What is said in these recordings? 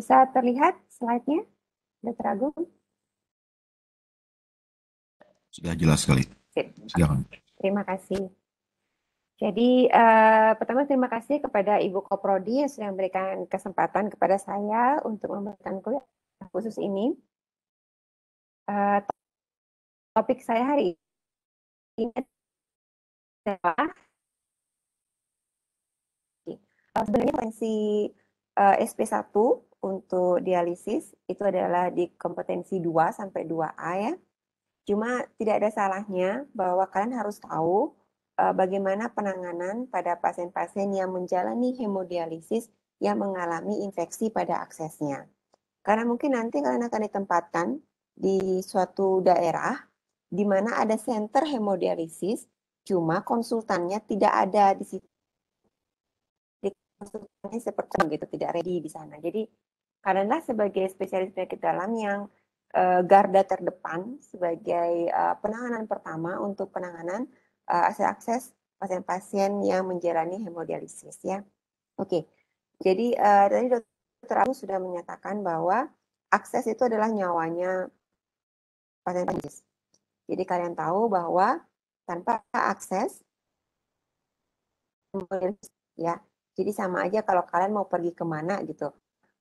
bisa terlihat slide-nya, Dr. Agung? Sudah jelas sekali. Silakan. Terima kasih. Jadi pertama terima kasih kepada Ibu Koprodi yang sudah memberikan kesempatan kepada saya untuk memberikan kuliah khusus ini. Topik saya hari ini adalah sebenarnya potensi SP1 untuk dialisis itu adalah di kompetensi 2 sampai 2A ya. Cuma tidak ada salahnya bahwa kalian harus tahu bagaimana penanganan pada pasien-pasien yang menjalani hemodialisis yang mengalami infeksi pada aksesnya. Karena mungkin nanti kalian akan ditempatkan di suatu daerah di mana ada center hemodialisis, cuma konsultannya tidak ada di situ. Konsultannya seperti gitu, tidak ready di sana. Jadi karena sebagai spesialis penyakit dalam yang garda terdepan sebagai penanganan pertama untuk penanganan akses pasien-pasien yang menjalani hemodialisis ya. Oke. Jadi tadi Dr. Abu sudah menyatakan bahwa akses itu adalah nyawanya pasien hemodialisis. Jadi kalian tahu bahwa tanpa akses ya. Jadi sama aja kalau kalian mau pergi kemana gitu.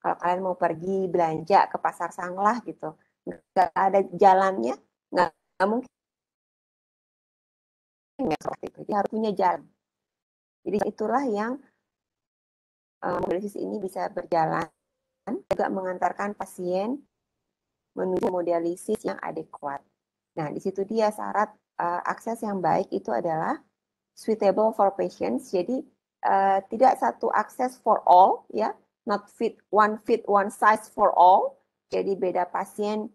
Kalau kalian mau pergi belanja ke pasar Sanglah gitu, nggak ada jalannya, nggak mungkin ya seperti itu. Dia harus punya jalan. Jadi itulah yang hemodialisis ini bisa berjalan, juga mengantarkan pasien menuju hemodialisis yang adekuat. Nah, di situ dia syarat akses yang baik itu adalah suitable for patients. Jadi tidak satu akses for all, ya, not fit one size for all. Jadi beda pasien,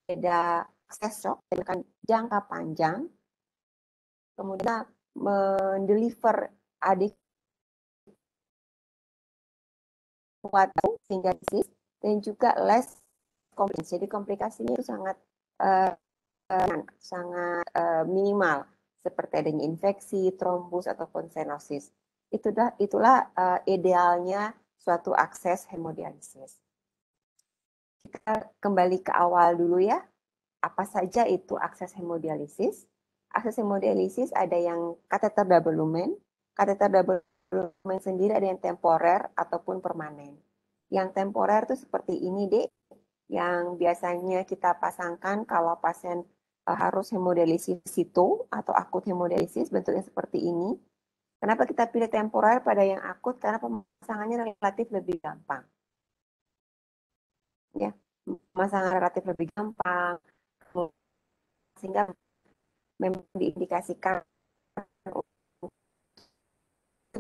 beda akses shock, dengan jangka panjang, kemudian mendeliver adekuat sehingga disease dan juga less komplikasi. Jadi komplikasinya itu sangat minimal seperti adanya infeksi, trombus ataupun stenosis. Itulah idealnya suatu akses hemodialisis. Kita kembali ke awal dulu ya. Apa saja itu akses hemodialisis? Akses hemodialisis ada yang kateter double lumen. Kateter double lumen sendiri ada yang temporer ataupun permanen. Yang temporer itu seperti ini, Dek. Yang biasanya kita pasangkan kalau pasien harus hemodialisis situ atau akut hemodialisis, bentuknya seperti ini. Kenapa kita pilih temporer pada yang akut? Karena pemasangannya relatif lebih gampang. Ya, pemasangan relatif lebih gampang, sehingga memang diindikasikan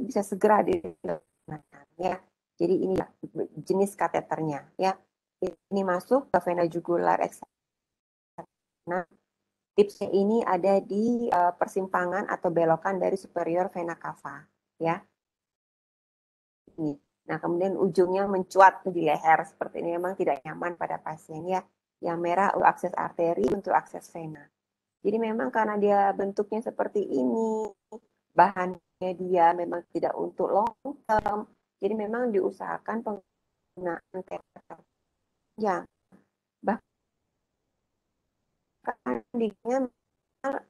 bisa segera digunakan. Ya, jadi ini jenis kateternya. Ya, ini masuk ke vena jugular eksterna. Tipsnya ini ada di persimpangan atau belokan dari superior vena cava, ya. Ini. Nah, kemudian ujungnya mencuat di leher seperti ini, memang tidak nyaman pada pasien ya. Yang merah untuk akses arteri, untuk akses vena. Jadi memang karena dia bentuknya seperti ini, bahannya dia memang tidak untuk long term, jadi memang diusahakan penggunaan kateter. Ya, bahkan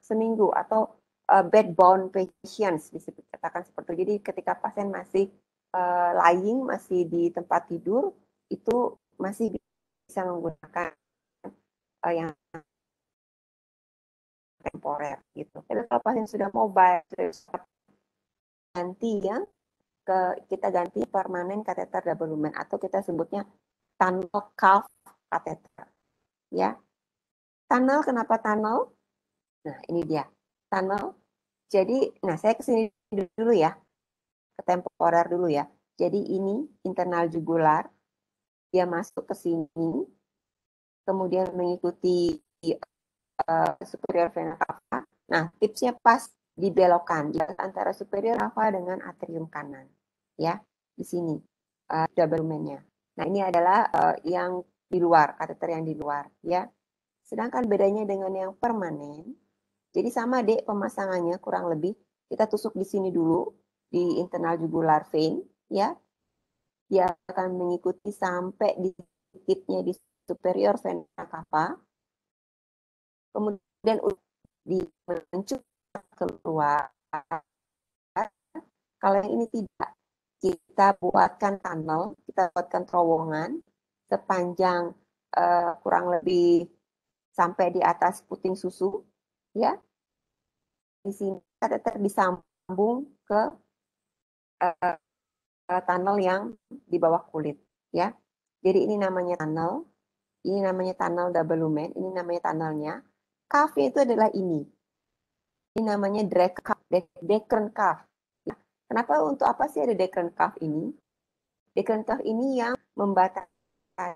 seminggu atau bedbound patients dikatakan seperti itu. Jadi ketika pasien masih lying, masih di tempat tidur, itu masih bisa menggunakan yang temporer gitu. Tapi kalau pasien sudah mobile, sudah ganti ya, kita ganti permanen kateter double lumen atau kita sebutnya tunnel cuff kateter. Ya, tunnel, kenapa tunnel? Nah, ini dia tunnel. Jadi, nah saya kesini dulu ya, ke temporer dulu ya. Jadi ini internal jugular, dia masuk ke sini, kemudian mengikuti superior vena cava. Nah, tipsnya pas dibelokkan antara superior cava dengan atrium kanan, ya, di sini double lumennya. Nah, ini adalah yang di luar, kateter yang di luar, ya. Sedangkan bedanya dengan yang permanen, jadi sama Dek pemasangannya kurang lebih. Kita tusuk di sini dulu, di internal jugular vein, ya. dia akan mengikuti sampai di titiknya di superior vena cava, kemudian di mencuat keluar. Kalau yang ini tidak, kita buatkan tunnel, kita buatkan terowongan sepanjang kurang lebih sampai di atas puting susu, ya. Di sini kateter disambung ke tunnel yang di bawah kulit, ya. Jadi ini namanya tunnel, ini namanya tunnel double lumen, ini namanya tunnelnya. Cuff itu adalah ini. Ini namanya Dekron cuff. Ya. Kenapa, untuk apa sih ada Dekron cuff ini? Dekron cuff ini yang membatasi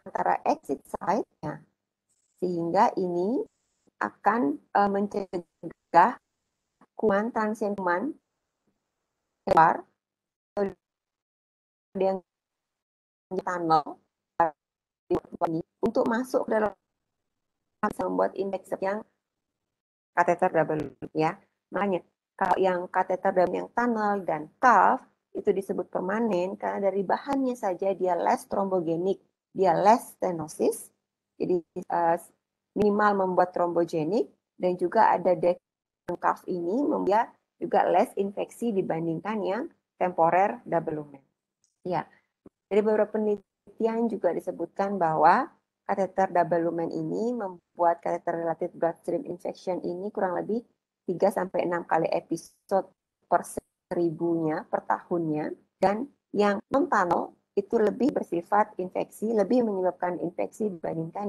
antara exit side-nya, sehingga ini akan mencegah kuman transien kuman keluar yang tunnel untuk masuk ke dalam, bisa membuat infeksi yang kateter double, ya. Makanya kalau yang kateter double yang tunnel dan cuff itu disebut permanen karena dari bahannya saja dia less thrombogenik, dia less stenosis, jadi minimal membuat thrombogenik, dan juga ada Dekron cuff ini membuat juga less infeksi dibandingkan yang temporer double lumen. Ya, dari beberapa penelitian juga disebutkan bahwa kateter double lumen ini membuat kateter related bloodstream infection ini kurang lebih 3-6 kali episode per 1000-nya per tahunnya, dan yang non-tunnel itu lebih bersifat infeksi, lebih menyebabkan infeksi dibandingkan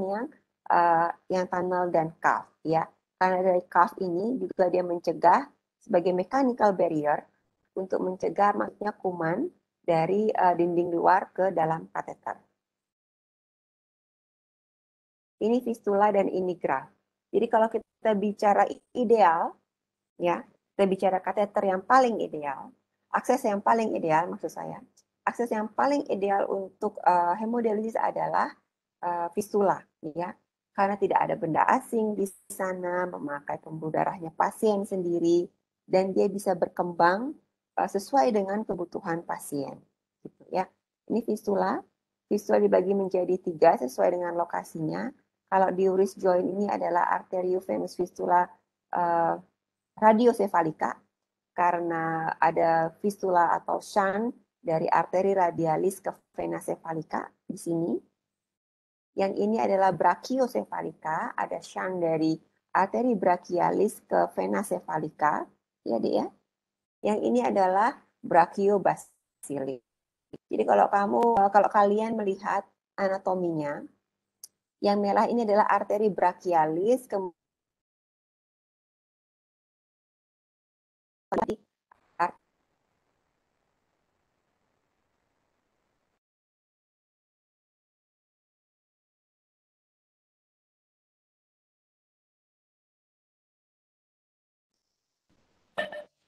yang tunnel dan cuff, ya. Karena dari cuff ini juga dia mencegah sebagai mechanical barrier untuk mencegah masuknya kuman dari dinding luar ke dalam kateter. Ini fistula dan ini graf. Jadi kalau kita bicara ideal, ya, kita bicara kateter yang paling ideal, akses yang paling ideal maksud saya, akses yang paling ideal untuk hemodialisis adalah fistula, ya, karena tidak ada benda asing di sana, memakai pembuluh darahnya pasien sendiri, dan dia bisa berkembang sesuai dengan kebutuhan pasien, gitu ya. Ini fistula, fistula dibagi menjadi 3 sesuai dengan lokasinya. Kalau di Uris joint ini adalah arteriovenous fistula radiosefalika, karena ada fistula atau shunt dari arteri radialis ke vena cephalika di sini. Yang ini adalah brachiosefalika, ada shunt dari arteri brachialis ke vena cephalika, ya Dek ya. Yang ini adalah brachiobasilis. Jadi kalau kalian melihat anatominya, yang merah ini adalah arteri brachialis, kemudian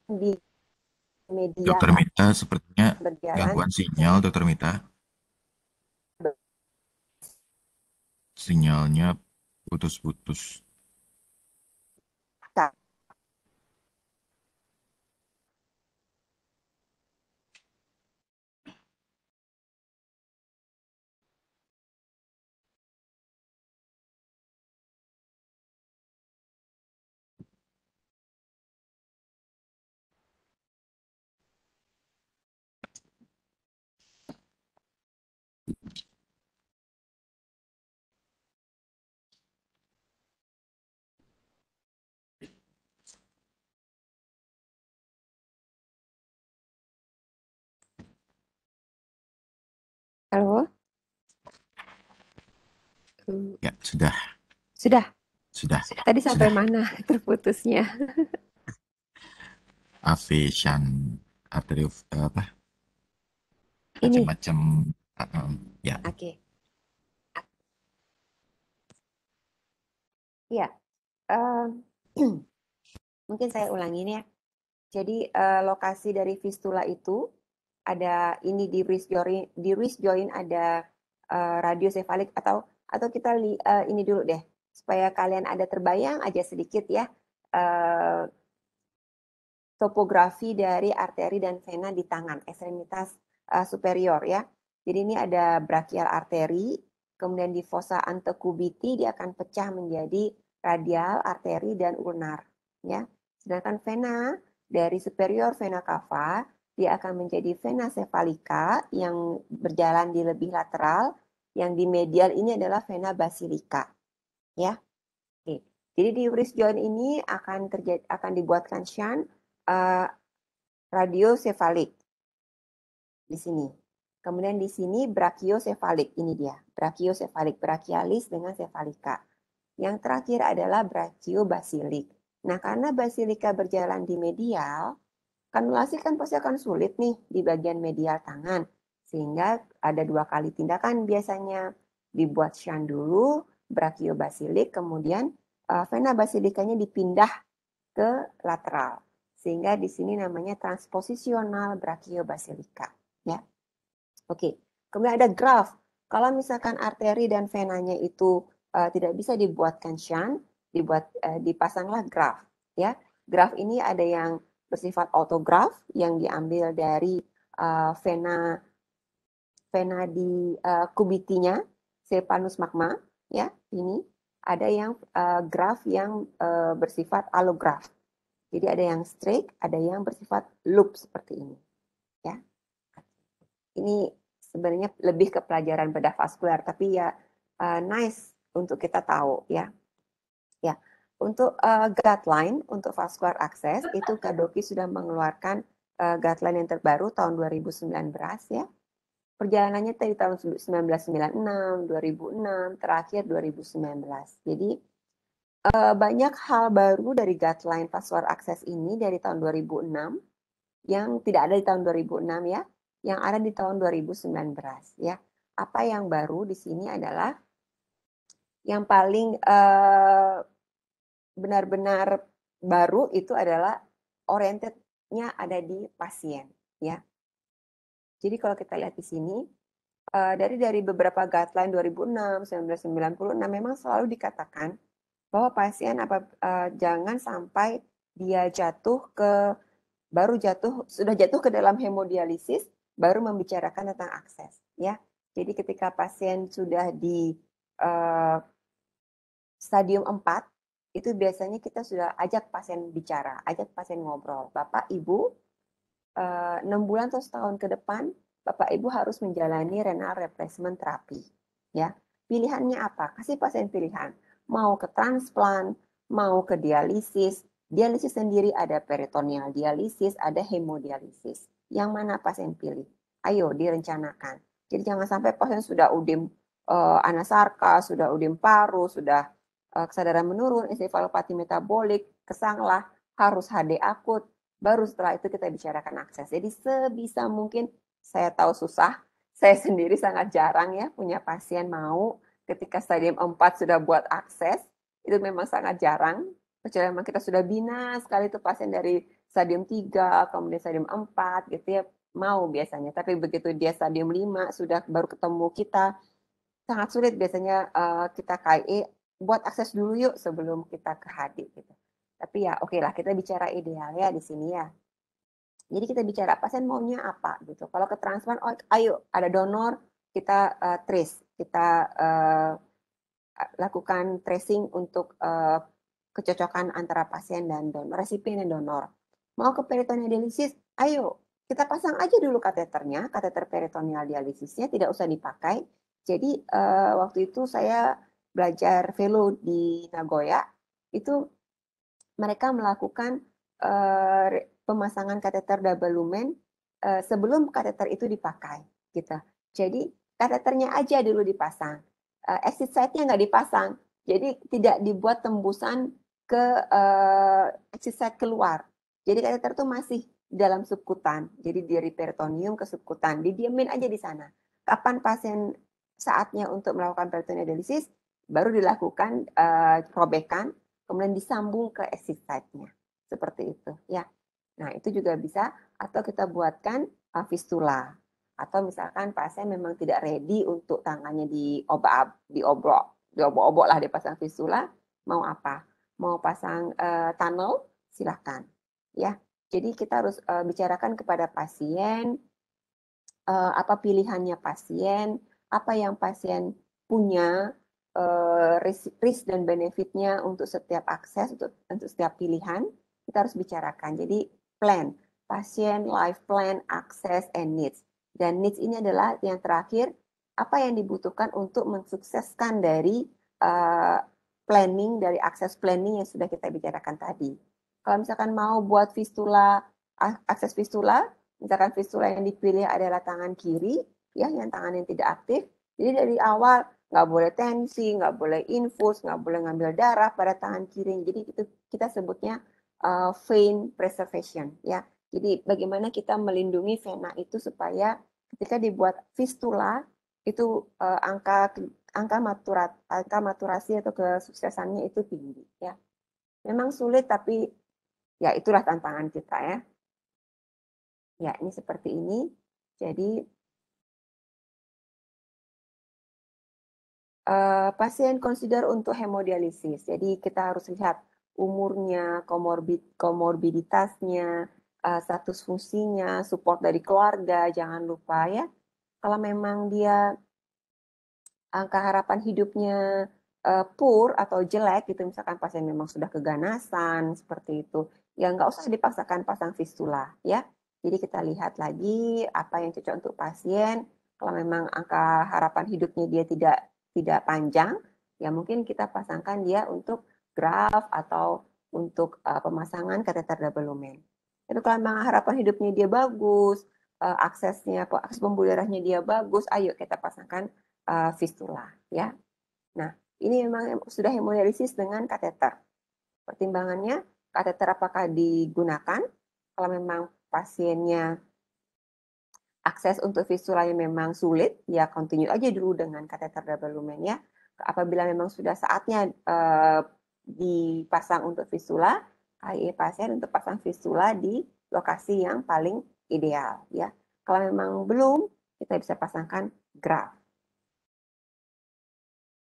di media Dokter Mita, sepertinya berjalan gangguan sinyal, Dokter Mita. Sinyalnya putus-putus. Halo? Ya, sudah. Sudah. Sudah. Tadi sampai Sudah. mana terputusnya? AV shunt arteri apa? Ini. Macam-macam. Ya. Oke. Iya. Mungkin saya ulangin ya. Jadi lokasi dari fistula itu ada ini di wrist joint ada radiosefalik, atau kita ini dulu deh supaya kalian ada terbayang aja sedikit ya. topografi dari arteri dan vena di tangan, ekstremitas superior ya. Jadi ini ada brachial arteri, kemudian di fossa antecubiti dia akan pecah menjadi radial, arteri, dan ulnar. Ya. Sedangkan vena dari superior vena cava, dia akan menjadi vena cephalica yang berjalan di lebih lateral, yang di medial ini adalah vena basilica. Ya. Oke. Jadi di wrist joint ini akan dibuatkan shunt radiosefalik di sini. Kemudian di sini brachiosefalik, ini dia, brachiosefalik, brachialis dengan cephalica. Yang terakhir adalah brachiobasilik. Nah, karena basilika berjalan di medial, kanulasi kan pasti akan sulit nih di bagian medial tangan. Sehingga ada 2 kali tindakan biasanya. Dibuat shunt dulu, brachiobasilik, kemudian vena basilikanya dipindah ke lateral. Sehingga di sini namanya transposisional brachiobasilika. Ya. Oke. Kemudian ada graph. Kalau misalkan arteri dan venanya itu tidak bisa dibuatkan shunt, dipasanglah graph. Ya. Graph ini ada yang bersifat autograph yang diambil dari vena di kubitinya, Cephalus magma, ya ini. Ada yang graph yang bersifat allograph. Jadi ada yang straight, ada yang bersifat loop seperti ini. Ya. Ini sebenarnya lebih ke pelajaran bedah vaskular, tapi ya nice untuk kita tahu ya. Ya. Untuk guideline untuk vascular access itu Kadoki sudah mengeluarkan guideline yang terbaru tahun 2019 ya. Perjalanannya dari tahun 1996, 2006, terakhir 2019. Jadi banyak hal baru dari guideline vascular access ini dari tahun 2006 yang tidak ada di tahun 2006 ya, yang ada di tahun 2019 ya. Apa yang baru di sini adalah yang paling benar-benar baru itu adalah orientednya ada di pasien ya. Jadi kalau kita lihat di sini dari beberapa guideline 2006, 1996 memang selalu dikatakan bahwa pasien jangan sampai dia sudah jatuh ke dalam hemodialisis baru membicarakan tentang akses ya. Jadi ketika pasien sudah di stadium 4 itu biasanya kita sudah ajak pasien bicara, ajak pasien ngobrol. Bapak, Ibu, 6 bulan atau setahun ke depan Bapak Ibu harus menjalani renal replacement terapi. Ya, pilihannya apa? Kasih pasien pilihan. Mau ke transplant, mau ke dialisis. Dialisis sendiri ada peritoneal dialisis, ada hemodialisis. Yang mana pasien pilih? Ayo direncanakan. Jadi jangan sampai pasien sudah udim anasarka, sudah udim paru, sudah kesadaran menurun, ensefalopati metabolik, kesanglah, harus HD akut. Baru setelah itu kita bicarakan akses. Jadi sebisa mungkin saya tahu susah, saya sendiri sangat jarang ya punya pasien mau ketika stadium 4 sudah buat akses, itu memang sangat jarang. Kecuali memang kita sudah bina sekali itu pasien dari stadium 3, kemudian stadium 4 gitu ya, mau biasanya. Tapi begitu dia stadium 5 sudah baru ketemu kita, sangat sulit biasanya kita KIE buat akses dulu yuk sebelum kita ke HD gitu. Tapi ya oke lah kita bicara ideal ya di sini ya. Jadi kita bicara pasien maunya apa gitu. Kalau ke transplant, oh, ayo ada donor, kita trace, kita lakukan tracing untuk kecocokan antara pasien dan donor, resipien dan donor. Mau ke peritoneal dialisis, ayo kita pasang aja dulu kateternya, kateter peritoneal dialisisnya tidak usah dipakai. Jadi waktu itu saya belajar fellow di Nagoya, itu mereka melakukan pemasangan kateter double lumen sebelum kateter itu dipakai gitu. Jadi kateternya aja dulu dipasang, exit site-nya nggak dipasang, jadi tidak dibuat tembusan ke exit site keluar. Jadi kateter itu masih dalam subkutan, jadi dari peritoneum ke subkutan, didiamin aja di sana. Kapan pasien saatnya untuk melakukan peritoneal dialisis, baru dilakukan robekan, kemudian disambung ke exit site-nya. Seperti itu ya. Nah, itu juga bisa atau kita buatkan fistula. Atau misalkan pasien memang tidak ready untuk tangannya diobok-obok lah dipasang fistula, mau apa? Mau pasang tunnel, silahkan. Ya. Jadi kita harus bicarakan kepada pasien apa pilihannya pasien, apa yang pasien punya, risk dan benefitnya untuk setiap akses, untuk setiap pilihan, kita harus bicarakan. Jadi plan, pasien, life plan, access, and needs. Dan needs ini adalah yang terakhir, apa yang dibutuhkan untuk mensukseskan dari planning, dari akses planning yang sudah kita bicarakan tadi. Kalau misalkan mau buat fistula, akses fistula, misalkan fistula yang dipilih adalah tangan kiri, ya, yang tangan yang tidak aktif. Jadi dari awal nggak boleh tensi, nggak boleh infus, nggak boleh ngambil darah pada tangan kiri. Jadi itu kita sebutnya vein preservation, ya. Jadi bagaimana kita melindungi vena itu supaya ketika dibuat fistula itu angka maturasi atau kesuksesannya itu tinggi, ya. Memang sulit tapi ya itulah tantangan kita, ya. Ya, ini seperti ini. Jadi pasien consider untuk hemodialisis. Jadi kita harus lihat umurnya, komorbiditasnya, status fungsinya, support dari keluarga, jangan lupa ya. Kalau memang dia angka harapan hidupnya poor atau jelek gitu, misalkan pasien memang sudah keganasan seperti itu, ya nggak usah dipaksakan pasang fistula ya. Jadi kita lihat lagi apa yang cocok untuk pasien. Kalau memang angka harapan hidupnya dia tidak panjang, ya mungkin kita pasangkan dia untuk graft atau untuk pemasangan kateter double lumen. Tapi kalau memang harapan hidupnya dia bagus, akses pembuluh darahnya dia bagus, ayo kita pasangkan fistula ya. Nah, ini memang sudah hemodialisis dengan kateter. Pertimbangannya kateter apakah digunakan kalau memang pasiennya akses untuk fistulanya memang sulit, ya continue aja dulu dengan kateter double lumen ya. Apabila memang sudah saatnya dipasang untuk fistula, KIE pasien untuk pasang fistula di lokasi yang paling ideal ya. Kalau memang belum, kita bisa pasangkan graft.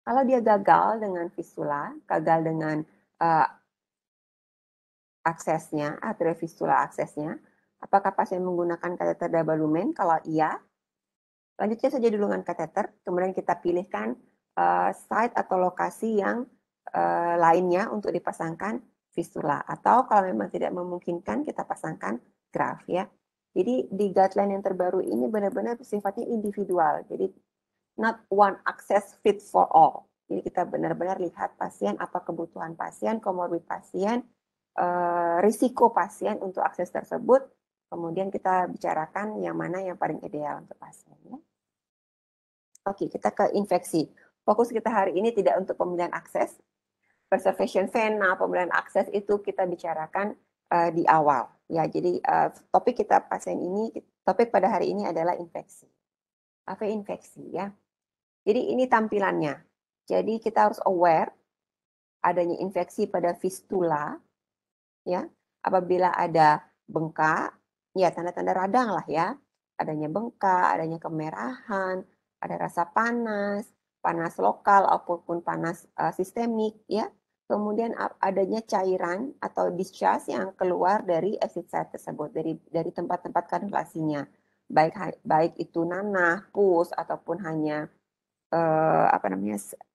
Kalau dia gagal dengan fistula, gagal dengan aksesnya, atriofistula aksesnya, apakah pasien menggunakan kateter double lumen? Kalau iya, lanjutkan saja dulu dengan kateter, kemudian kita pilihkan site atau lokasi yang lainnya untuk dipasangkan fistula. Atau kalau memang tidak memungkinkan, kita pasangkan graft ya. Jadi di guideline yang terbaru ini benar-benar sifatnya individual. Jadi not one access fit for all. Jadi kita benar-benar lihat pasien, apa kebutuhan pasien, komorbid pasien, risiko pasien untuk akses tersebut, kemudian kita bicarakan yang mana yang paling ideal untuk pasien. Ya. Oke, kita ke infeksi. Fokus kita hari ini tidak untuk pemilihan akses, preservation vena, pemilihan akses itu kita bicarakan di awal. Ya, jadi topik kita pasien ini, topik pada hari ini adalah infeksi. Apa infeksi ya? Jadi ini tampilannya. Jadi kita harus aware adanya infeksi pada fistula, ya. Apabila ada bengkak, ya tanda-tanda radang lah ya. Adanya bengkak, adanya kemerahan, ada rasa panas, panas lokal ataupun panas sistemik, ya. Kemudian adanya cairan atau discharge yang keluar dari exit site tersebut, dari tempat-tempat kanulasinya. Baik itu nanah, pus ataupun hanya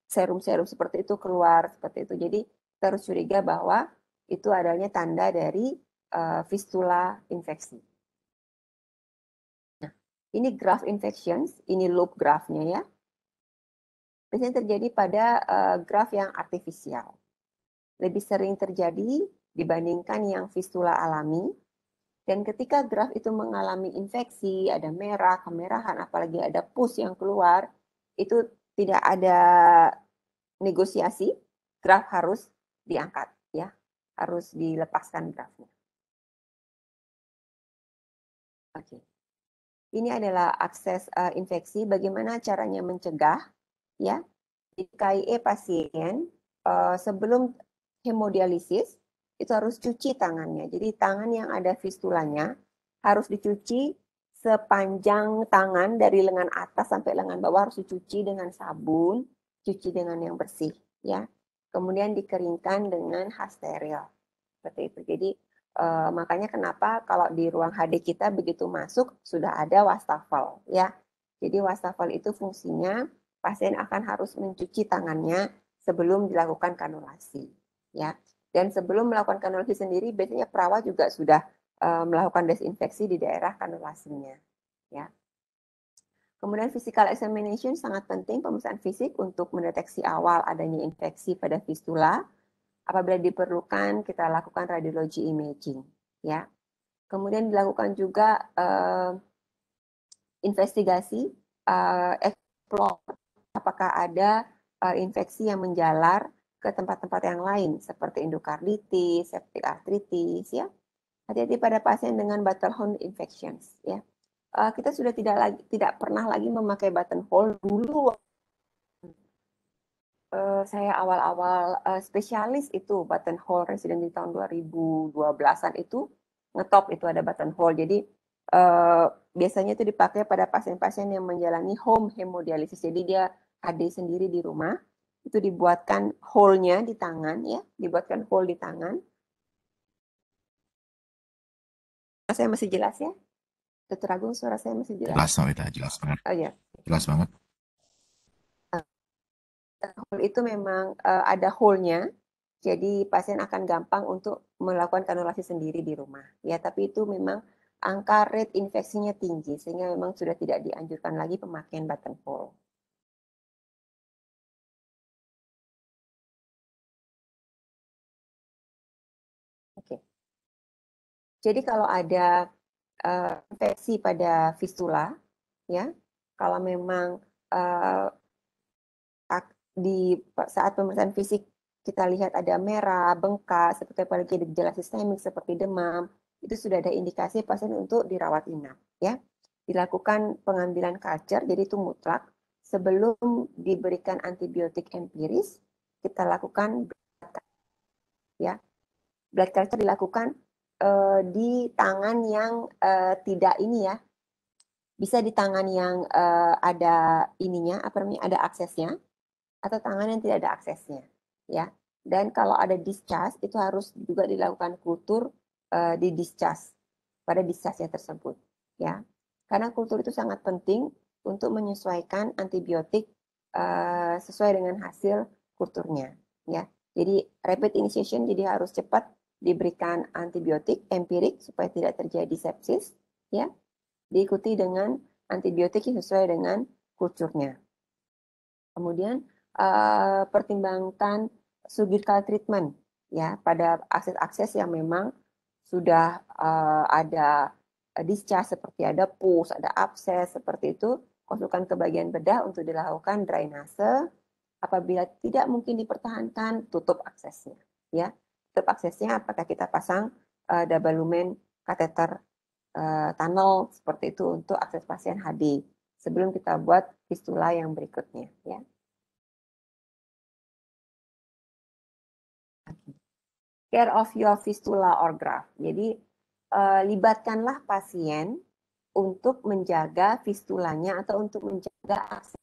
serum-serum seperti itu keluar seperti itu. Jadi kita harus curiga bahwa itu adanya tanda dari fistula infeksi. Nah, ini graft infections, ini loop graftnya ya. Biasanya terjadi pada graft yang artifisial. Lebih sering terjadi dibandingkan yang fistula alami. Dan ketika graft itu mengalami infeksi, ada merah, kemerahan, apalagi ada pus yang keluar, itu tidak ada negosiasi, graft harus diangkat, ya, harus dilepaskan graftnya. Oke, ini adalah akses infeksi. Bagaimana caranya mencegah, ya? Di KIE pasien sebelum hemodialisis itu harus cuci tangannya. Jadi tangan yang ada fistulanya harus dicuci sepanjang tangan dari lengan atas sampai lengan bawah harus dicuci dengan sabun, cuci dengan yang bersih ya. Kemudian dikeringkan dengan hard steril. Seperti itu. Jadi Makanya kenapa kalau di ruang HD kita begitu masuk sudah ada wastafel ya. Jadi wastafel itu fungsinya pasien akan harus mencuci tangannya sebelum dilakukan kanulasi ya. Dan sebelum melakukan kanulasi sendiri biasanya perawat juga sudah melakukan desinfeksi di daerah kanulasinya ya. Kemudian physical examination sangat penting, pemeriksaan fisik untuk mendeteksi awal adanya infeksi pada fistula. Apabila diperlukan, kita lakukan radiologi imaging. Ya. Kemudian dilakukan juga investigasi, explore apakah ada infeksi yang menjalar ke tempat-tempat yang lain seperti endokarditis, septic arthritis, ya. Hati-hati pada pasien dengan buttonhole infections, ya. Kita sudah tidak pernah lagi memakai buttonhole. Dulu saya awal-awal spesialis itu buttonhole resident di tahun 2012-an itu ngetop itu ada buttonhole. Jadi biasanya itu dipakai pada pasien-pasien yang menjalani home hemodialisis. Jadi dia HD sendiri di rumah, itu dibuatkan hole-nya di tangan ya, dibuatkan hole di tangan. Saya masih jelas ya? Dr. Agung, suara saya masih jelas? Jelas, Novita, jelas banget. Oh ya. Jelas banget. Hole itu memang ada hole-nya, jadi pasien akan gampang untuk melakukan kanulasi sendiri di rumah. Ya, tapi itu memang angka rate infeksinya tinggi, sehingga memang sudah tidak dianjurkan lagi pemakaian buttonhole. Oke. Jadi kalau ada infeksi pada fistula, ya, kalau memang di saat pemeriksaan fisik kita lihat ada merah, bengkak, seperti apalagi ada gejala sistemik seperti demam, itu sudah ada indikasi pasien untuk dirawat inap. Ya, dilakukan pengambilan culture, jadi itu mutlak. Sebelum diberikan antibiotik empiris, kita lakukan ya. Blood culture dilakukan di tangan yang tidak ini ya, bisa di tangan yang ada ininya, apa namanya, ada aksesnya, atau tangan yang tidak ada aksesnya, ya. Dan kalau ada discharge itu harus juga dilakukan kultur di discharge pada discharge tersebut, ya. Karena kultur itu sangat penting untuk menyesuaikan antibiotik sesuai dengan hasil kulturnya, ya. Jadi rapid initiation jadi harus cepat diberikan antibiotik empirik supaya tidak terjadi sepsis, ya. Diikuti dengan antibiotik yang sesuai dengan kulturnya. Kemudian pertimbangkan surgical treatment ya pada akses-akses yang memang sudah ada discharge seperti ada pus, ada abses seperti itu, konsulkan ke bagian bedah untuk dilakukan drainase. Apabila tidak mungkin dipertahankan, tutup aksesnya ya. Tutup aksesnya apakah kita pasang double lumen kateter tunnel seperti itu untuk akses pasien HD sebelum kita buat fistula yang berikutnya ya. Care of your fistula or graft. Jadi libatkanlah pasien untuk menjaga fistulanya atau untuk menjaga akses.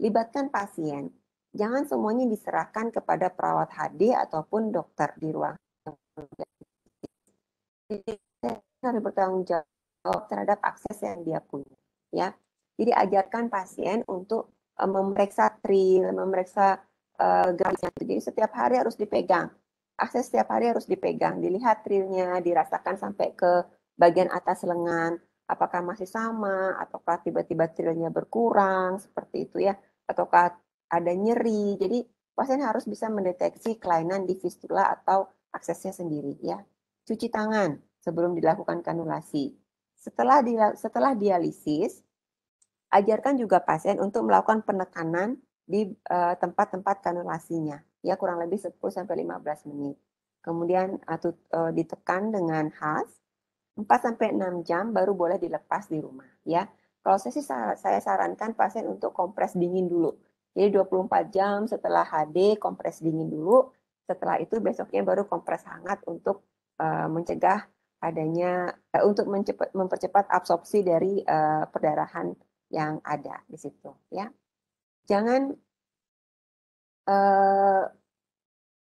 Libatkan pasien. Jangan semuanya diserahkan kepada perawat HD ataupun dokter di ruang. Jadi harus bertanggung jawab terhadap akses yang dia punya. Ya, jadi ajarkan pasien untuk memeriksa tril, memeriksa garisnya. Jadi setiap hari harus dipegang. Akses setiap hari harus dipegang. Dilihat trilnya, dirasakan sampai ke bagian atas lengan. Apakah masih sama, ataukah tiba-tiba trilnya berkurang, seperti itu ya. Ataukah ada nyeri. Jadi pasien harus bisa mendeteksi kelainan di fistula atau aksesnya sendiri ya. Cuci tangan sebelum dilakukan kanulasi. Setelah dialisis, ajarkan juga pasien untuk melakukan penekanan di tempat-tempat kanulasinya, ya kurang lebih 10-15 menit. Kemudian ditekan dengan khas 4-6 jam baru boleh dilepas di rumah, ya. Kalau saya sarankan pasien untuk kompres dingin dulu. Jadi 24 jam setelah HD kompres dingin dulu, setelah itu besoknya baru kompres hangat untuk mencegah adanya untuk mempercepat absorpsi dari perdarahan yang ada di situ ya. Jangan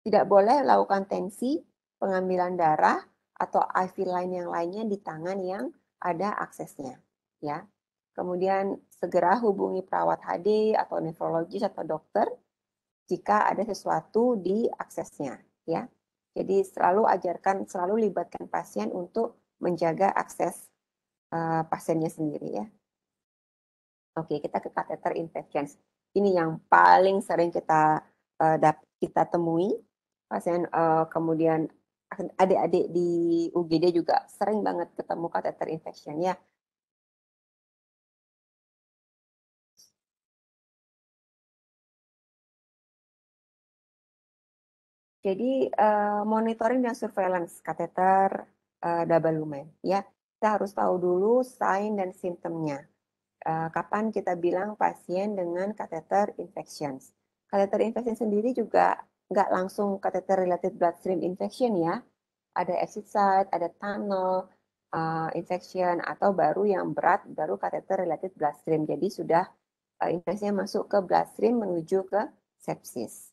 tidak boleh lakukan tensi pengambilan darah atau IV line yang lainnya di tangan yang ada aksesnya, ya. Kemudian segera hubungi perawat HD atau nefrologis atau dokter jika ada sesuatu di aksesnya, ya. Jadi selalu libatkan pasien untuk menjaga akses pasiennya sendiri, ya. Oke, kita ke catheter infections. Ini yang paling sering kita temui pasien, kemudian adik-adik di UGD juga sering banget ketemu catheter infection, ya. Jadi monitoring dan surveillance kateter double lumen, ya. Kita harus tahu dulu sign dan simptomnya. Kapan kita bilang pasien dengan catheter infections. Catheter infection sendiri juga nggak langsung catheter related bloodstream infection, ya. Ada exit site, ada tunnel infection, atau baru yang berat baru catheter related bloodstream. Jadi sudah infeksinya masuk ke bloodstream menuju ke sepsis.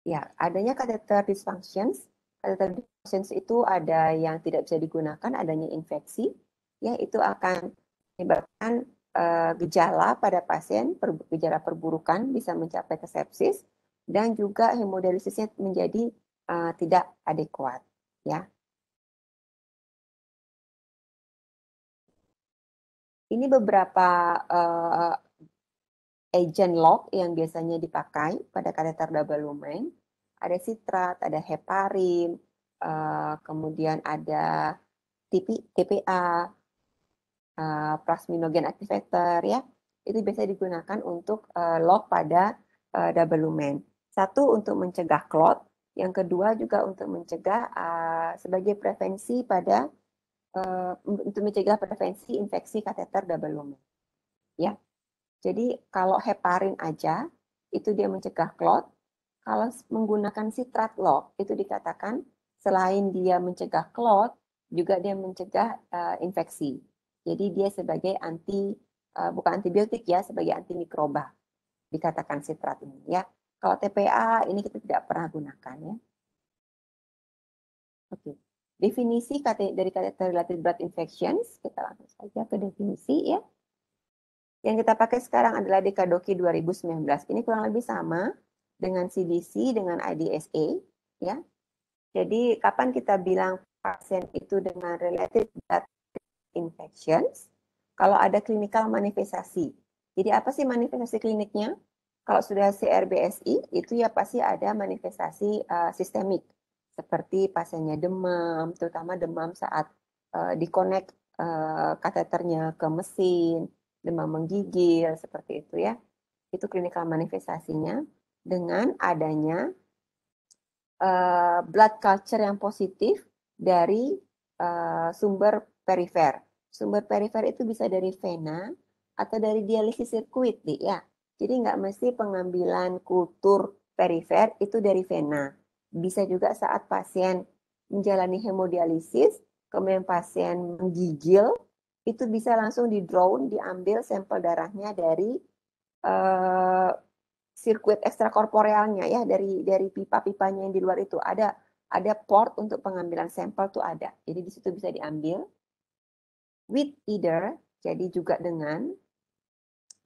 Ya, adanya catheter dysfunctions. Catheter dysfunctions itu ada yang tidak bisa digunakan, adanya infeksi, ya itu akan menyebabkan gejala pada pasien, gejala perburukan bisa mencapai ke sepsis, dan juga hemodialisisnya menjadi tidak adekuat, ya. Ini beberapa agent lock yang biasanya dipakai pada kateter double lumen. Ada sitrat, ada heparin, kemudian ada TPA, plasminogen activator, ya. Itu biasa digunakan untuk lock pada double lumen. Satu untuk mencegah clot, yang kedua juga untuk mencegah sebagai prevensi pada untuk mencegah prevensi infeksi kateter double lumen, ya. Jadi kalau heparin aja itu dia mencegah clot. Kalau menggunakan sitrat lock itu dikatakan selain dia mencegah clot juga dia mencegah infeksi. Jadi dia sebagai bukan antibiotik, ya, sebagai antimikroba dikatakan sitrat ini, ya. Kalau TPA ini kita tidak pernah gunakan, ya. Oke. Definisi dari catheter related blood infections, kita langsung saja ke definisi, ya. Yang kita pakai sekarang adalah DKDOKI 2019. Ini kurang lebih sama dengan CDC, dengan IDSA, ya. Jadi kapan kita bilang pasien itu dengan related blood infections? Kalau ada clinical manifestasi. Jadi apa sih manifestasi kliniknya? Kalau sudah CRBSI, itu ya pasti ada manifestasi sistemik. Seperti pasiennya demam, terutama demam saat dikonek kateternya ke mesin, demam menggigil, seperti itu, ya. Itu klinikal manifestasinya dengan adanya blood culture yang positif dari sumber perifer. Sumber perifer itu bisa dari vena atau dari dialisis sirkuit, ya. Jadi nggak mesti pengambilan kultur perifer itu dari vena. Bisa juga saat pasien menjalani hemodialisis, kemudian pasien menggigil, itu bisa langsung di-drawn, diambil sampel darahnya dari sirkuit ekstrakorporealnya, ya, dari pipa-pipanya yang di luar itu ada port untuk pengambilan sampel tuh ada. Jadi di situ bisa diambil with either, jadi juga dengan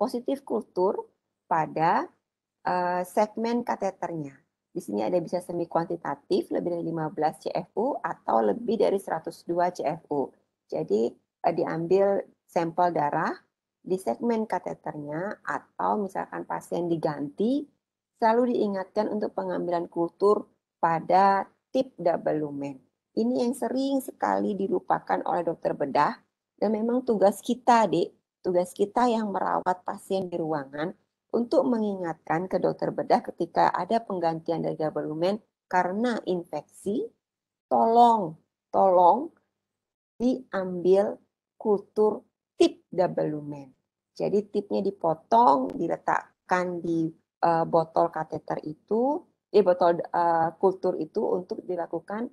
positif kultur pada segmen kateternya. Di sini ada bisa semi kuantitatif lebih dari 15 CFU atau lebih dari 102 CFU. Jadi diambil sampel darah di segmen kateternya, atau misalkan pasien diganti, selalu diingatkan untuk pengambilan kultur pada tip double lumen. Ini yang sering sekali dilupakan oleh dokter bedah, dan memang tugas kita, tugas kita yang merawat pasien di ruangan untuk mengingatkan ke dokter bedah ketika ada penggantian dari double lumen karena infeksi, tolong diambil kultur tip double lumen. Jadi tipnya dipotong, diletakkan di botol kateter itu, di botol kultur itu untuk dilakukan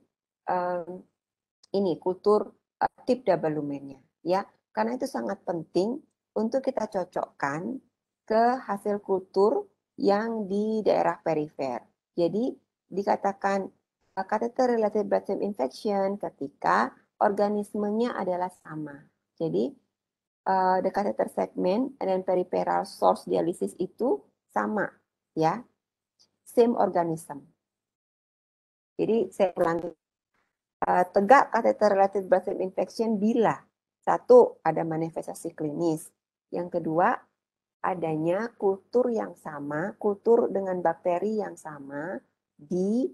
kultur tip double lumennya, ya. Karena itu sangat penting untuk kita cocokkan ke hasil kultur yang di daerah perifer. Jadi dikatakan catheter related bloodstream infection ketika organismenya adalah sama. Jadi the catheter segment dan peripheral source dialysis itu sama, ya, same organism. Jadi saya ulangi, tegak catheter related bloodstream infection bila satu ada manifestasi klinis, yang kedua adanya kultur yang sama, kultur dengan bakteri yang sama di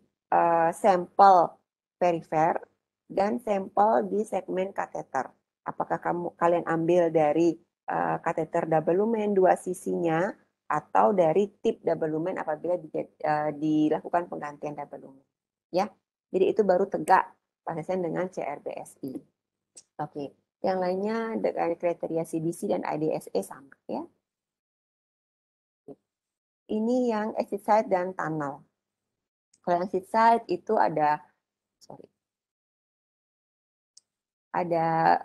sampel perifer dan sampel di segmen kateter. Apakah kalian ambil dari kateter double lumen dua sisinya atau dari tip double lumen apabila dilakukan penggantian double lumen. Ya, jadi itu baru tegak pasien dengan CRBSI. Oke, yang lainnya dengan kriteria CBC dan IDSA sama ya. Ini yang exit site dan tunnel. Kalau yang exit site itu ada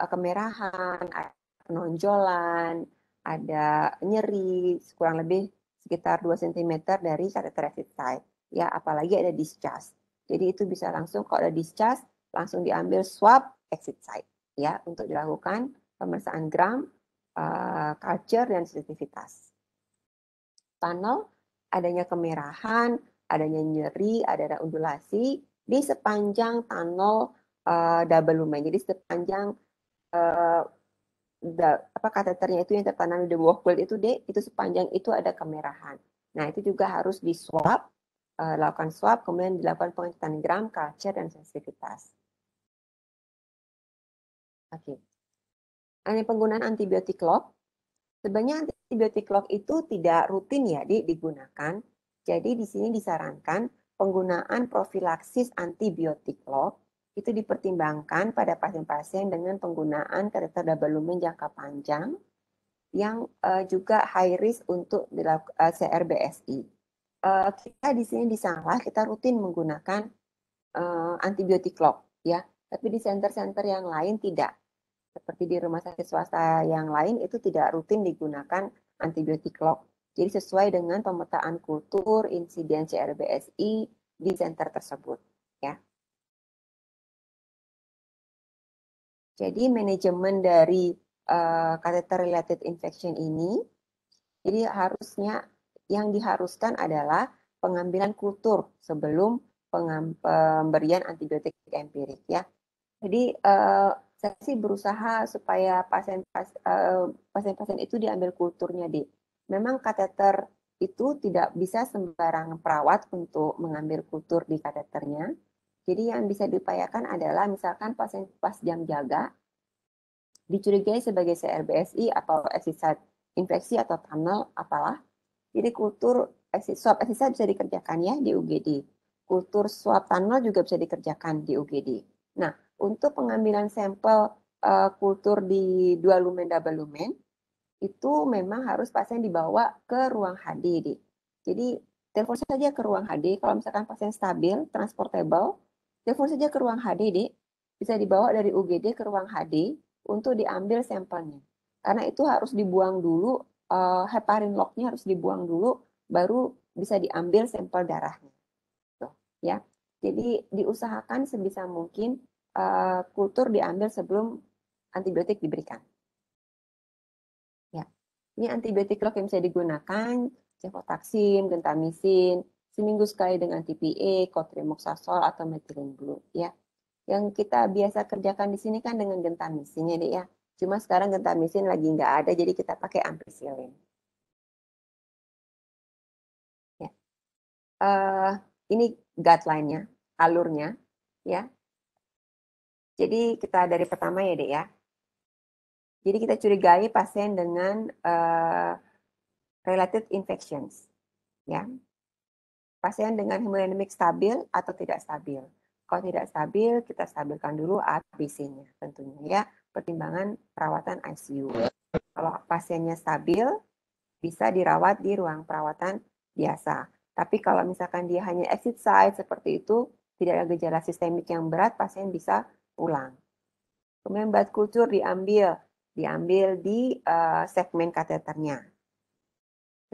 kemerahan, ada penonjolan, ada nyeri, kurang lebih sekitar 2 cm dari kateter exit site. Ya, apalagi ada discharge. Jadi itu bisa langsung, kalau ada discharge, langsung diambil swab exit site ya untuk dilakukan pemeriksaan gram, culture dan sensitivitas. Tunnel, adanya kemerahan, adanya nyeri, ada undulasi di sepanjang tunnel double lumen. Jadi sepanjang kateternya itu yang tertanam di bawah kulit itu itu sepanjang itu ada kemerahan. Nah itu juga harus di swab, lakukan swab, kemudian dilakukan pengecekan gram, culture dan sensitivitas. Oke. Ini penggunaan antibiotik lock. Sebenarnya antibiotik lock itu tidak rutin ya digunakan. Jadi di sini disarankan penggunaan profilaksis antibiotik lock itu dipertimbangkan pada pasien-pasien dengan penggunaan kateter double lumen jangka panjang yang juga high risk untuk dilakukan CRBSI. Kita di sini di Sanglah kita rutin menggunakan antibiotik lock ya, tapi di center-center yang lain tidak. Seperti di rumah sakit swasta yang lain itu tidak rutin digunakan antibiotik lock. Jadi sesuai dengan pemetaan kultur insiden CRBSI di center tersebut, ya. Jadi manajemen dari catheter related infection ini, jadi harusnya yang diharuskan adalah pengambilan kultur sebelum pemberian antibiotik empirik, ya. Jadi saya sih berusaha supaya pasien-pasien itu diambil kulturnya, Dik. Memang kateter itu tidak bisa sembarang perawat untuk mengambil kultur di kateternya. Jadi yang bisa diupayakan adalah misalkan pasien pas jam jaga dicurigai sebagai CRBSI atau exit site infeksi atau tunnel apalah. Jadi kultur swab exit site bisa dikerjakan ya di UGD. Kultur swab tunnel juga bisa dikerjakan di UGD. Nah, untuk pengambilan sampel kultur di dua lumen double lumen itu memang harus pasien dibawa ke ruang HD. Jadi telepon saja ke ruang HD. Kalau misalkan pasien stabil, transportable, telepon saja ke ruang HD, bisa dibawa dari UGD ke ruang HD untuk diambil sampelnya. Karena itu harus dibuang dulu, heparin locknya harus dibuang dulu, baru bisa diambil sampel darahnya. Tuh, ya. Jadi diusahakan sebisa mungkin kultur diambil sebelum antibiotik diberikan. Ya. Ini antibiotik lock yang bisa digunakan, cefotaxime, gentamisin, seminggu sekali dengan TPA, cotrimoxazole atau methylene blue, ya. Yang kita biasa kerjakan di sini kan dengan gentamisin ya, Dek, ya. Cuma sekarang gentamisin lagi nggak ada, jadi kita pakai ampicillin. Ya. Ini guideline-nya, alurnya, ya. Jadi kita dari pertama ya, Dek, ya. Jadi kita curigai pasien dengan related infections, ya. Pasien dengan hemodinamik stabil atau tidak stabil. Kalau tidak stabil, kita stabilkan dulu ABC-nya tentunya ya, pertimbangan perawatan ICU. Kalau pasiennya stabil, bisa dirawat di ruang perawatan biasa. Tapi kalau misalkan dia hanya exit site seperti itu, tidak ada gejala sistemik yang berat, pasien bisa pulang. Kemudian blood culture diambil di segmen kateternya.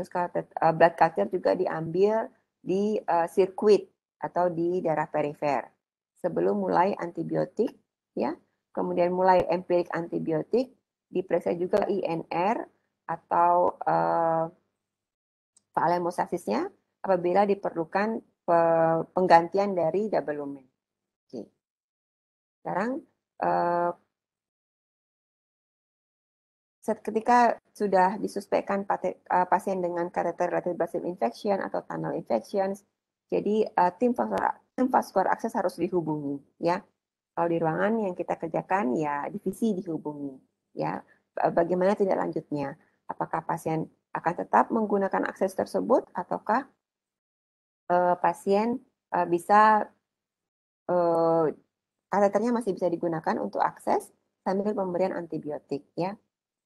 Terus blood culture juga diambil di sirkuit atau di daerah perifer. Sebelum mulai antibiotik, ya, kemudian mulai empirik antibiotik, diperiksa juga INR atau hemostatisnya apabila diperlukan penggantian dari double lumen. Oke. Sekarang ketika sudah disuspekkan pasien dengan kateter related bacillus infection atau tunnel infections, jadi tim vascular access harus dihubungi, ya. Kalau di ruangan yang kita kerjakan, ya divisi dihubungi, ya. Bagaimana tindak lanjutnya? Apakah pasien akan tetap menggunakan akses tersebut, ataukah pasien bisa kateternya masih bisa digunakan untuk akses sambil pemberian antibiotik, ya.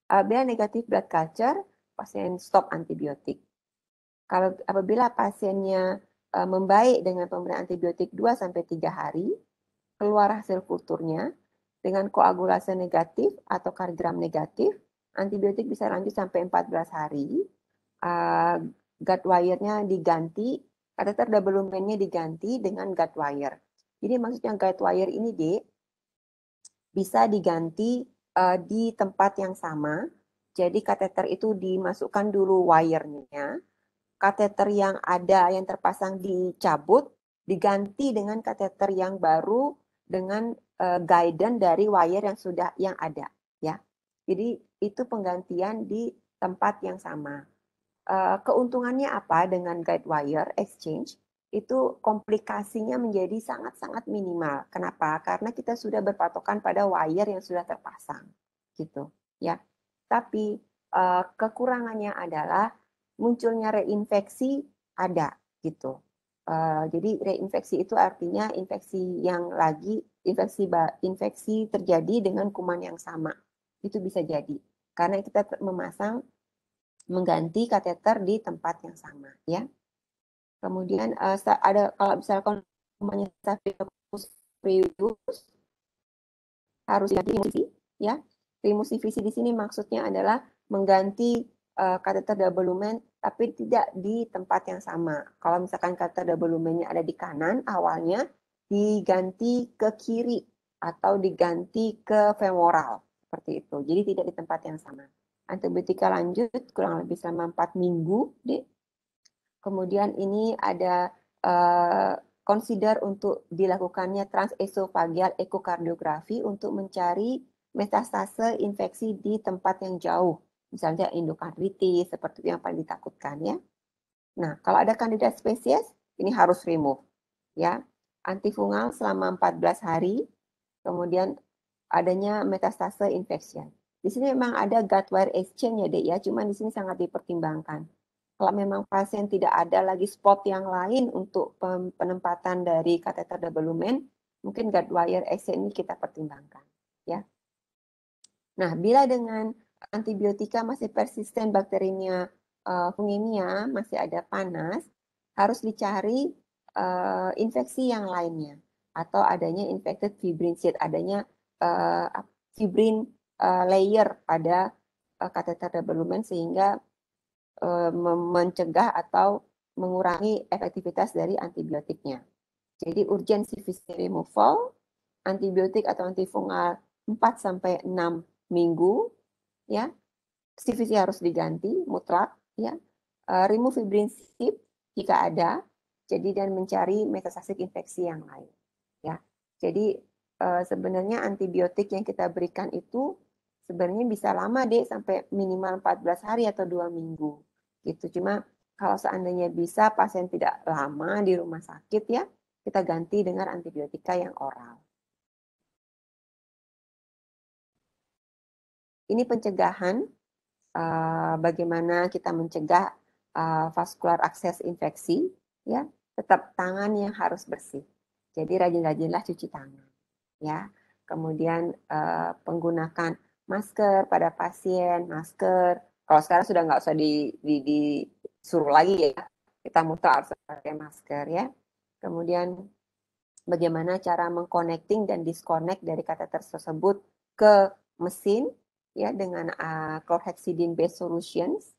Bila negatif blood culture, pasien stop antibiotik. Kalau apabila pasiennya membaik dengan pemberian antibiotik 2-3 hari, keluar hasil kulturnya dengan koagulasi negatif atau kardiogram negatif, antibiotik bisa lanjut sampai 14 hari. Guide wire-nya diganti, kateter double lumen-nya diganti dengan guide wire. Jadi maksudnya guide wire ini, Dek, bisa diganti di tempat yang sama. Jadi kateter itu dimasukkan dulu wire-nya. Kateter yang ada yang terpasang dicabut, diganti dengan kateter yang baru dengan guidance dari wire yang ada, ya. Jadi itu penggantian di tempat yang sama. Keuntungannya apa dengan guide wire exchange? Itu komplikasinya menjadi sangat-sangat minimal. Kenapa? Karena kita sudah berpatokan pada wire yang sudah terpasang, gitu, ya. Tapi kekurangannya adalah munculnya reinfeksi ada, gitu. Jadi reinfeksi itu artinya infeksi terjadi dengan kuman yang sama. Itu bisa jadi karena kita mengganti kateter di tempat yang sama, ya. Kemudian ada kalau misalkan kumannya Staphylococcus aureus harus diganti, ya. Remusivisi di sini maksudnya adalah mengganti kateter double lumen tapi tidak di tempat yang sama. Kalau misalkan kateter double lumennya ada di kanan awalnya, diganti ke kiri atau diganti ke femoral seperti itu. Jadi tidak di tempat yang sama. Antibiotika lanjut kurang lebih selama 4 minggu, Dek. Kemudian ini ada consider untuk dilakukannya transesofageal ekokardiografi untuk mencari metastase infeksi di tempat yang jauh, misalnya endokardritis seperti yang paling ditakutkan, ya. Nah, kalau ada kandidat spesies ini harus remove, ya. Antifungal selama 14 hari, kemudian adanya metastase infection. Di sini memang ada guide wire exchange ya, Dek, ya, cuman di sini sangat dipertimbangkan. Kalau memang pasien tidak ada lagi spot yang lain untuk penempatan dari kateter double lumen, mungkin guide wire exchange ini kita pertimbangkan, ya. Nah, bila dengan antibiotika masih persisten bakterinya fungemia, masih ada panas, harus dicari infeksi yang lainnya atau adanya infected fibrin sheath, adanya fibrin layer pada kateter double lumen sehingga mencegah atau mengurangi efektivitas dari antibiotiknya. Jadi urgent CVC removal, antibiotik atau antifungal 4-6 minggu, ya. CVC harus diganti mutlak, ya. Remove fibrin sheath jika ada, jadi dan mencari metastatik infeksi yang lain, ya. Jadi sebenarnya antibiotik yang kita berikan itu sebenarnya bisa lama, Dek, sampai minimal 14 hari atau 2 minggu. Gitu. Cuma kalau seandainya bisa pasien tidak lama di rumah sakit, ya, kita ganti dengan antibiotika yang oral. Ini pencegahan, bagaimana kita mencegah vascular access infeksi, ya. Tetap tangan yang harus bersih. Jadi rajin-rajinlah cuci tangan, ya. Kemudian penggunakan masker pada pasien, masker. Kalau sekarang sudah nggak usah disuruh lagi, ya. Kita mutlak harus pakai masker, ya. Kemudian bagaimana cara mengconnecting dan disconnect dari kateter tersebut ke mesin, ya, dengan chlorhexidine based solutions,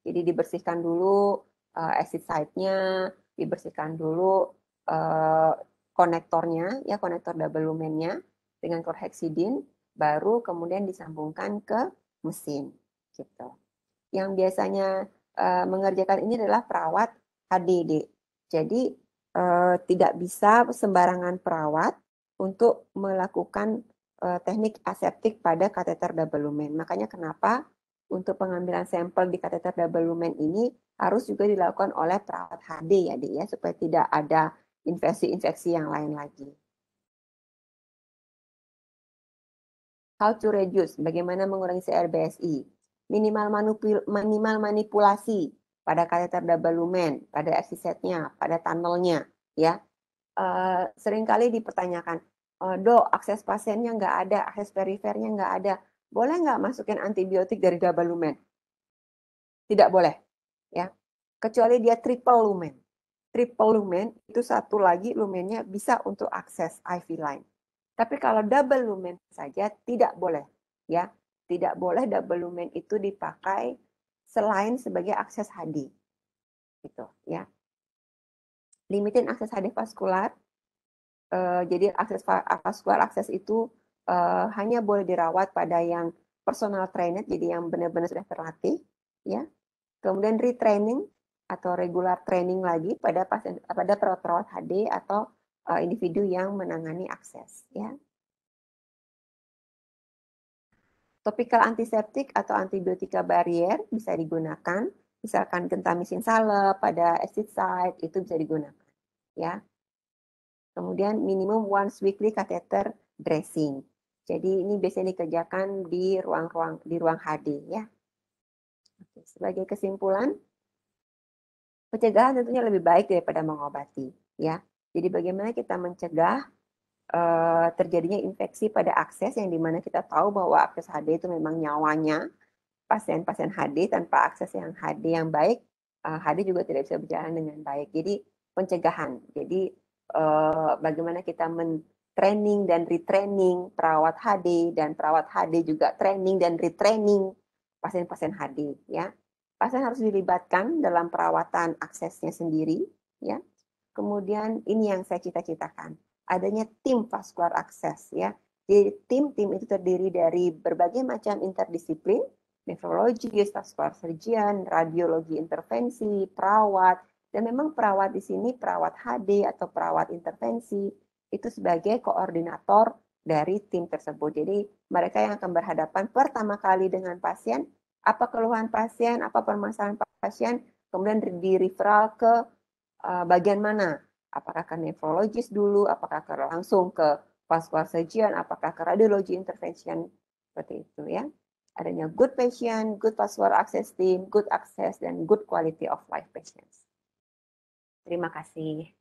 Jadi dibersihkan dulu exit side-nya, dibersihkan dulu konektornya, ya konektor double lumennya dengan chlorhexidin, baru kemudian disambungkan ke mesin. Gitu. Yang biasanya mengerjakan ini adalah perawat HDD. Jadi tidak bisa sembarangan perawat untuk melakukan teknik aseptik pada kateter double lumen. Makanya kenapa untuk pengambilan sampel di kateter double lumen ini harus juga dilakukan oleh perawat HD ya, Dik, ya, supaya tidak ada infeksi-infeksi yang lain lagi. How to reduce, bagaimana mengurangi CRBSI? Minimal manipulasi pada kateter double lumen, pada exit site-nya, pada tunnelnya, ya. Seringkali dipertanyakan, dok, akses pasiennya nggak ada, akses perifernya nggak ada, boleh nggak masukin antibiotik dari double lumen? Tidak boleh, ya. Kecuali dia triple lumen. Triple lumen itu satu lagi lumennya bisa untuk akses IV line. Tapi kalau double lumen saja tidak boleh, ya. Tidak boleh double lumen itu dipakai selain sebagai akses HD. Gitu, ya. Limitin akses HD vaskular. Jadi akses vaskular akses itu hanya boleh dirawat pada yang personal trained, jadi yang benar-benar sudah terlatih, ya. Kemudian retraining atau regular training lagi pada perawat-perawat HD atau individu yang menangani akses, ya. Topikal antiseptik atau antibiotika barier bisa digunakan, misalkan gentamisin salep pada exit site itu bisa digunakan, ya. Kemudian minimum once weekly catheter dressing. Jadi ini biasanya dikerjakan di ruang HD, ya. Oke, sebagai kesimpulan, pencegahan tentunya lebih baik daripada mengobati, ya. Jadi bagaimana kita mencegah terjadinya infeksi pada akses yang dimana kita tahu bahwa akses HD itu memang nyawanya pasien-pasien HD, tanpa akses yang HD yang baik, HD juga tidak bisa berjalan dengan baik. Jadi pencegahan. Jadi bagaimana kita training dan retraining perawat HD, dan perawat HD juga training dan retraining pasien-pasien HD, ya. Pasien harus dilibatkan dalam perawatan aksesnya sendiri, ya. Kemudian ini yang saya cita-citakan, adanya tim vascular access, ya. Jadi tim itu terdiri dari berbagai macam interdisiplin, nefrologi, vascular surgeon, radiologi intervensi, perawat, dan memang perawat di sini perawat HD atau perawat intervensi itu sebagai koordinator dari tim tersebut. Jadi mereka yang akan berhadapan pertama kali dengan pasien, apa keluhan pasien, apa permasalahan pasien, kemudian di referral ke bagian mana? Apakah ke nefrologis dulu, apakah langsung ke vascular surgeon, apakah ke radiologi intervention, seperti itu, ya. Adanya good patient, good vascular access team, good access, dan good quality of life patients. Terima kasih.